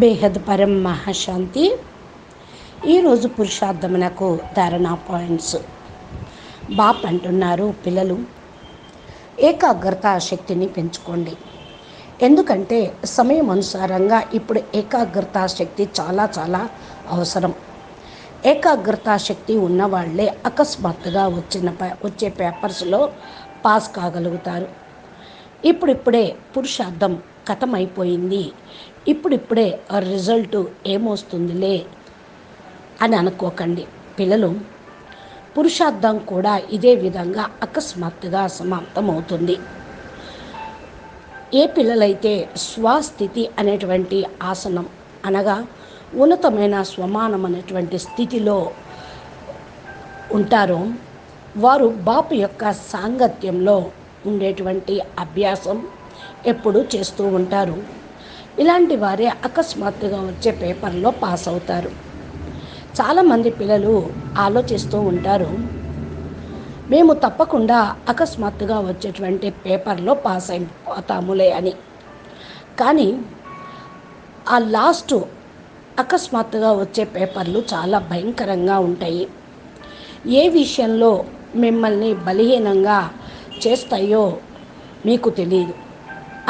బేహద్ పరం మహాశాంతి. ఈరోజు పురుషార్థమునకు ధారణా పాయింట్స్. బాప్ అంటున్నారు, పిల్లలు ఏకాగ్రత శక్తిని పెంచుకోండి. ఎందుకంటే సమయం అనుసారంగా ఇప్పుడు ఏకాగ్రత శక్తి చాలా చాలా అవసరం. ఏకాగ్రత శక్తి ఉన్నవాళ్లే అకస్మాత్తుగా వచ్చే పేపర్స్లో పాస్ కాగలుగుతారు. ఇప్పుడిప్పుడే పురుషార్థం కథమైపోయింది, ఇప్పుడిప్పుడే రిజల్ట్ ఏమొస్తుందిలే అని అనుకోకండి. పిల్లలు, పురుషార్థం కూడా ఇదే విధంగా అకస్మాత్తుగా సమాప్తమవుతుంది. ఏ పిల్లలైతే స్వస్థితి అనేటువంటి ఆసనం అనగా ఉన్నతమైన స్వమానం అనేటువంటి స్థితిలో ఉంటారో వారు బాపు యొక్క సాంగత్యంలో ఉండేటువంటి అభ్యాసం ఎప్పుడూ చేస్తూ ఉంటారు. ఇలాంటి వారే అకస్మాత్తుగా వచ్చే పేపర్లో పాస్ అవుతారు. చాలామంది పిల్లలు ఆలోచిస్తూ ఉంటారు, మేము తప్పకుండా అకస్మాత్తుగా వచ్చేటువంటి పేపర్లో పాస్ అయిపోతాములే అని. కానీ ఆ లాస్ట్ అకస్మాత్తుగా వచ్చే పేపర్లు చాలా భయంకరంగా ఉంటాయి. ఏ విషయంలో మిమ్మల్ని బలహీనంగా చేస్తాయో మీకు తెలియదు.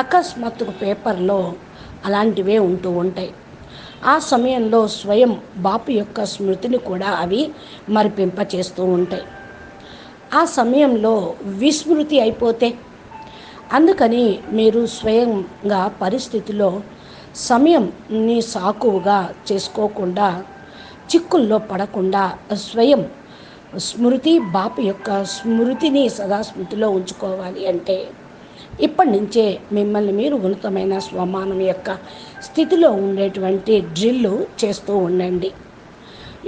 అకస్మాత్తుగా పేపర్లో అలాంటివే ఉంటూ ఉంటాయి. ఆ సమయంలో స్వయం బాపు యొక్క స్మృతిని కూడా అవి మరిపింపచేస్తూ ఉంటాయి. ఆ సమయంలో విస్మృతి అయిపోతే, అందుకని మీరు స్వయంగా పరిస్థితిలో సమయంని సాకువుగా చేసుకోకుండా, చిక్కుల్లో పడకుండా స్వయం స్మృతి బాపు యొక్క స్మృతిని సదా స్మృతిలో ఉంచుకోవాలి అంటే ఇప్పటి నుంచే మిమ్మల్ని మీరు ఉన్నతమైన స్వమానం యొక్క స్థితిలో ఉండేటువంటి డ్రిల్లు చేస్తూ ఉండండి.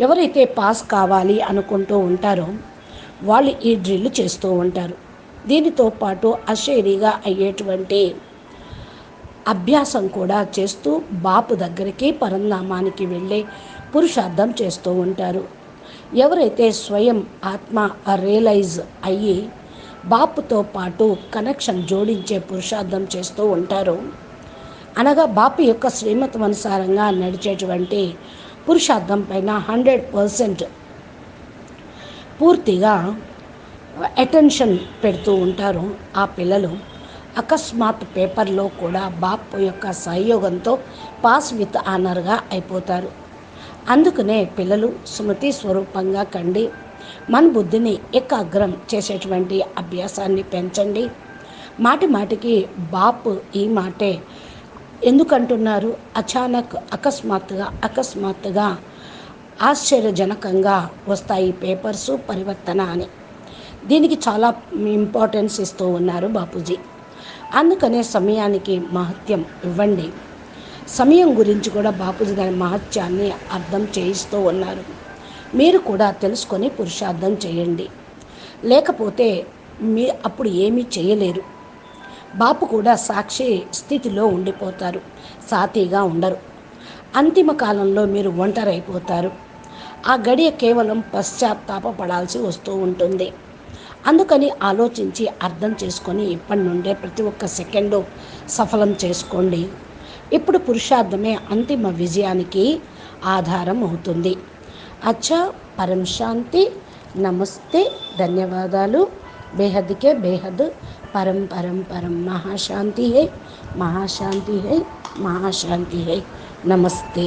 ఎవరైతే పాస్ కావాలి అనుకుంటూ ఉంటారో వాళ్ళు ఈ డ్రిల్ చేస్తూ ఉంటారు. దీనితో పాటు అశరీరిగా అయ్యేటువంటి అభ్యాసం కూడా చేస్తూ బాపు దగ్గరికి పరంధామానికి వెళ్ళే పురుషార్థం చేస్తూ ఉంటారు. ఎవరైతే స్వయం ఆత్మ రియలైజ్ అయ్యి బాపుతో పాటు కనెక్షన్ జోడించే పురుషార్థం చేస్తూ ఉంటారో, అనగా బాపు యొక్క శ్రీమతం అనుసారంగా నడిచేటువంటి పురుషార్థం పైన 100% పూర్తిగా అటెన్షన్ పెడుతూ ఉంటారు. ఆ పిల్లలు అకస్మాత్ పేపర్లో కూడా బాపు యొక్క సహయోగంతో పాస్ విత్ ఆనర్గా అయిపోతారు. అందుకనే పిల్లలు స్మృతి స్వరూపంగా కండి, మన బుద్ధిని ఏకాగ్రం చేసేటువంటి అభ్యాసాన్ని పెంచండి. మాటి మాటికి బాపు ఈ మాటే ఎందుకంటున్నారు, అకస్మాత్తుగా ఆశ్చర్యజనకంగా వస్తాయి పేపర్సు పరివర్తన అని. దీనికి చాలా ఇంపార్టెన్స్ ఇస్తూ ఉన్నారు బాపూజీ. అందుకనే సమయానికి మహత్యం ఇవ్వండి. సమయం గురించి కూడా బాపూజీ దాని మహత్యాన్ని అర్థం చేయిస్తూ ఉన్నారు. మీరు కూడా తెలుసుకొని పురుషార్థం చేయండి, లేకపోతే అప్పుడు ఏమీ చేయలేరు. బాపు కూడా సాక్షి స్థితిలో ఉండిపోతారు, సాతిగా ఉండరు. అంతిమ కాలంలో మీరు ఒంటరైపోతారు. ఆ గడియ కేవలం పశ్చాత్తాపపడాల్సి వస్తూ ఉంటుంది. అందుకని ఆలోచించి అర్థం చేసుకొని ఇప్పటి నుండే ప్రతి ఒక్క సెకండు సఫలం చేసుకోండి. ఇప్పుడు పురుషార్థమే అంతిమ విజయానికి ఆధారం అవుతుంది. అచ్చా, పరం శాంతి. నమస్తే, ధన్యవాదాలు. బేహద్కే బేహద్ పరం పరం పరం మహాశాంతి హై, మహాశాంతి హై, మహాశాంతి హై. నమస్తే.